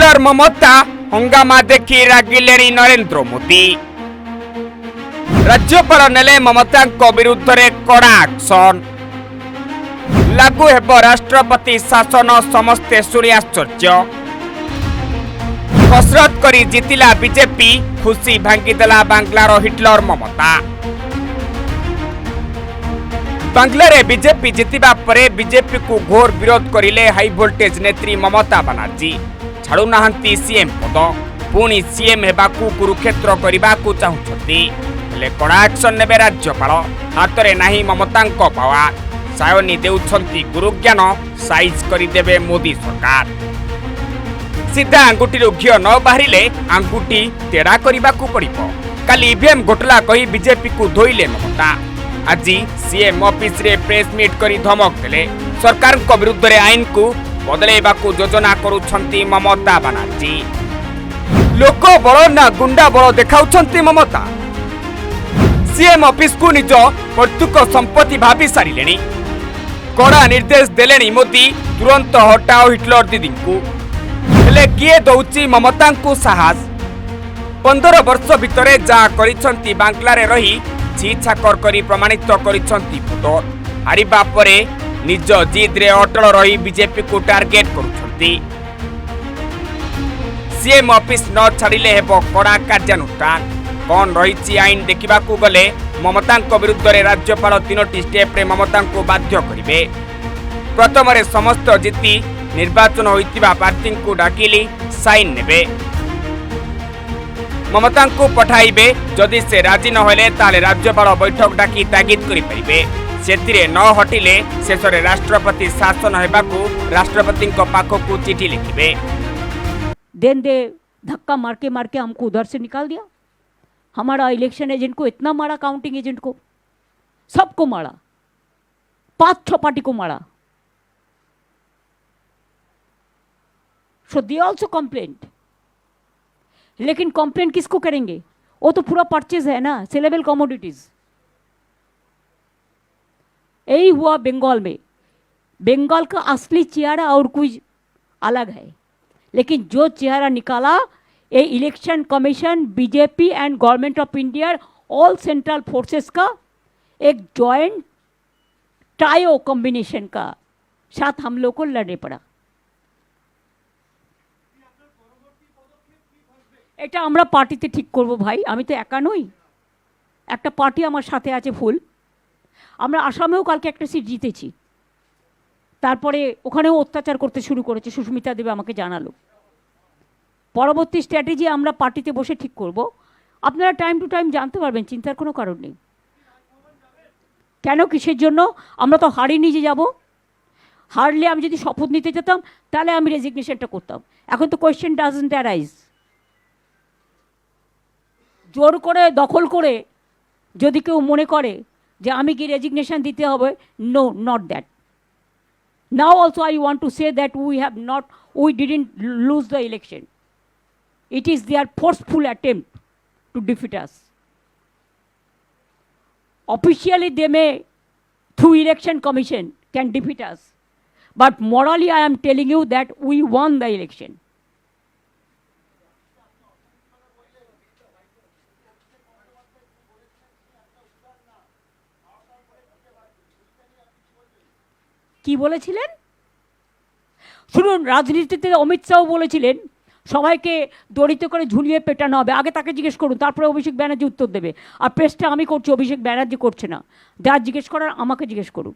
Hitler ममता हंगामा देखी रागिले नरेंद्र मोदी। राज्यपाल नेले ममता विरुद्ध रे कड़ा एक्शन। लागू हेब राष्ट्रपति शासन समस्ते शुणी आश्चर्य। कसरत करी जीतिला बीजेपी खुशी भांगीदेला बांग्लार हिटलर ममता। बांग्लारे बीजेपी जितिबा परे बीजेपी को घोर विरोध करिले हाई वोल्टेज नेत्री ममता बनर्जी। छाड़ू नाहंती सीएम पद, पुणी सीएम हेबाकू कुरुक्षेत्र करबाकू चाहुछंती। हेले कड़ा एक्शन नेबे राज्यपाल। हातरे नाही ममतांको पावर। सायनी देउछंती गुरुज्ञान साइज करिदेबे मोदी सरकार। सीधा आंगुठी घिओ न बाहरिले आंगुठी तेड़ा करबाकू पड़िबो। काली ईवीएम घोटाला कही बीजेपी को धोइले ममता। आज सीएम ऑफिस रे प्रेस मीट करी धमक देले। सरकार को विरुद्ध रे आईन को बदलेबाकू योजना करूछंती ममता बनर्जी। लोक बल ना गुंडा बल देखाउछंती ममता। सीएम ऑफिस को निज पैतृक संपत्ति भाभी सारिलेनी। कड़ा निर्देश देलेनी मोदी, तुरंत हटाओ हिटलर दीदी को। हेले किए दौची ममता को साहस? 15 वर्ष भितरे जा करिछंती बांग्लारे रही छी छाकर करी प्रमाणित करिछंती भोटर। हारिबा परे निज जिद रे अटल रही बीजेपी को टार्गेट करुछंती। सीएम ऑफिस न छाड़िले हेबो कड़ा कार्यानुष्ठान। कौन रही आईन देखा गले ममता विरुद्ध रे राज्यपाल 3टी स्टेप रे ममता को बाध्य करिवे। प्रथम रे समस्त जीति निर्वाचन होइतिबा प्रार्थी को डाकिली साइन नेबे। ममता को पठाइबे। जदि से राजी न होले ताले राज्यपाल बैठक डाकी तागिद करि परिबे। सेतिरे न हटिले शेषरे राष्ट्रपति शासन हेबाकू राष्ट्रपति को पाखकू चिठी लिखिबे। देन दे धक्का मार के हमको उधर से निकाल दिया। हमारा इलेक्शन एजेंट को इतना मारा, काउंटिंग एजेंट को, सबको मारा, 5-6 पार्टी को मारा। सो दे ऑल्सो कंप्लेंट। लेकिन कंप्लेंट किसको करेंगे? वो तो पूरा परचेज है ना, सेलेबल कमोडिटीज। यही हुआ बंगाल में। बंगाल का असली चेहरा और कुछ अलग है, लेकिन जो चेहरा निकाला ये election commission, BJP and government of India, all central forces का एक जॉइंट ट्रायो कॉम्बिनेशन का साथ हम लोग को लड़ने पड़ा। এটা আমরা পার্টিতে ঠিক করব ভাই। আমি তো একা নই, একটা পার্টি আমার সাথে আছে ফুল। আমরা আসামেও কালকে একটা সিট জিতেছি। তারপরে ওখানেও অত্যাচার করতে শুরু করেছে, সুস্মিতা দেবে আমাকে জানালো। পরবর্তী স্ট্র্যাটেজি আমরা পার্টিতে বসে ঠিক করব। আপনারা টাইম টু টাইম জানতে পারবেন, চিন্তার কোনো কারণ নেই। কেন, কিসের জন্য? আমরা তো হারিয়ে নিয়ে যাব। হারলে আমি যদি শপথ নিতে যেতাম তাহলে আমি রেজিগনেশনটা করতাম। এখন তো কোয়েশ্চেন ডাজন্ট অ্যারাইজ। জোর করে দখল করে যদি কেউ মনে করে যে আমি কি রেজিগনেশন দিতে হবে, no, not that. Now also I want to say that we didn't lose the election. It is their forceful attempt to defeat us. Officially they may through election commission can defeat us, but morally I am telling you that we won the election. কি বলেছিলেন শুনুন, রাজনীতিতে অমিত শাহ বলেছিলেন সবাইকে দড়িত করে ঝুলিয়ে পেটানো হবে। আগে তাকে জিজ্ঞেস করুন, তারপরে অভিষেক ব্যানার্জি উত্তর দেবে। আর প্রেসটা আমি করছি, অভিষেক ব্যানার্জি করছে না। যা জিজ্ঞেস করার আমাকে জিজ্ঞেস করুন।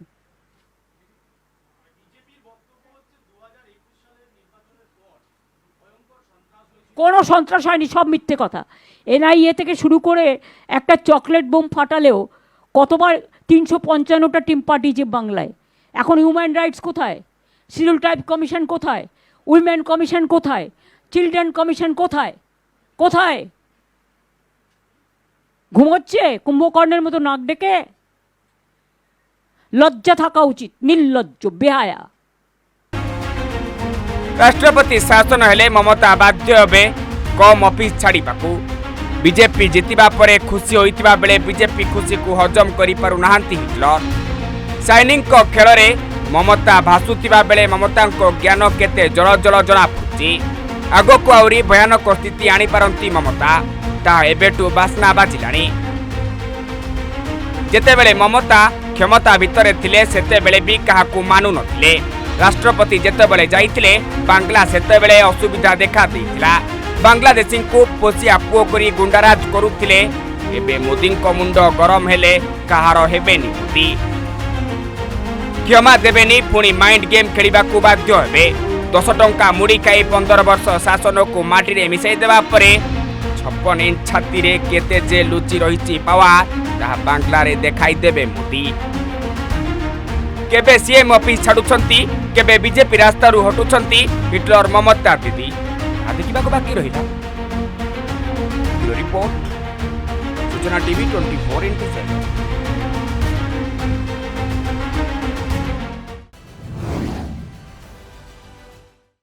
কোনো সন্ত্রাস হয়নি, সব মিথ্যে কথা। এনআইএ থেকে শুরু করে একটা চকলেট বোম ফাটালেও কতবার 355টা টিম পাঠিয়েছে বাংলায়। এখন হিউম্যান রাইটস কোথায়? শিডিউল ট্রাইব কমিশন কোথায়? উইমেন কমিশন কোথায়? চিলড্রেন কমিশন কোথায়? কোথায়? ঘুমোচ্ছে কুম্ভকর্ণের মতো নাক ডেকে? লজ্জা থাকা উচিত, নির্লজ্জ, বেহায়া। राष्ट्रपति शासन हेले ममता बाध्य हेबे कम ऑफिस छाड़ीबाकू। बीजेपी जितिबा परे खुशी होइतिबा बेले बीजेपी खुशी को हजम करि पारु नाहांती हिटलर। साइनिंग को खेल रे ममता भासुतिबा बेले ममता को ज्ञान केते जल जल जना पड़ुची। ଆଗକୁ ଆହୁରି ଭୟାନକ ସ୍ଥିତି ଆଣିପାରନ୍ତି ମମତା, ତାହା ଏବେଠୁ ବାସ୍ନା ବାଜିଲାଣି। ଯେତେବେଳେ ମମତା କ୍ଷମତା ଭିତରେ ଥିଲେ ସେତେବେଳେ ବି କାହାକୁ ମାନୁ ନଥିଲେ। ରାଷ୍ଟ୍ରପତି ଯେତେବେଳେ ଯାଇଥିଲେ ବାଂଲା ସେତେବେଳେ ଅସୁବିଧା ଦେଖା ଦେଇଥିଲା। ବାଂଲାଦେଶୀଙ୍କୁ ପୋଷିଆ ପୁଅ କରି ଗୁଣ୍ଡାରାଜ କରୁଥିଲେ। ଏବେ ମୋଦିଙ୍କ ମୁଣ୍ଡ ଗରମ ହେଲେ କାହାର ହେବେନି ମୋଦି। କ୍ଷମା ଦେବେନି, ପୁଣି ମାଇଣ୍ଡ ଗେମ୍ ଖେଳିବାକୁ ବାଧ୍ୟ ହେବେ। 10 ଟଙ୍କା ମୁଡ଼ି ଖାଇ 15 ବର୍ଷ ଶାସନକୁ ମାଟିରେ ମିଶାଇ ଦେବା ପରେ 56 ଇଞ୍ଚ ଛାତିରେ କେତେ ଯେ ଲୁଚି ରହିଛି ପାୱାର, ତାହା ବାଂଲାରେ ଦେଖାଇ ଦେବେ ମୋଦି। କେବେ ସିଏମ୍ ଅଫିସ ଛାଡୁଛନ୍ତି, କେବେ ବିଜେପି ରାସ୍ତାରୁ ହଟୁଛନ୍ତି ହିଟଲର ମମତା ଦିଦି, ତାହା ଦେଖିବାକୁ ବାକି ରହିଲା। ରିପୋର୍ଟ ସୂଚନା ଟିଭି 24x7।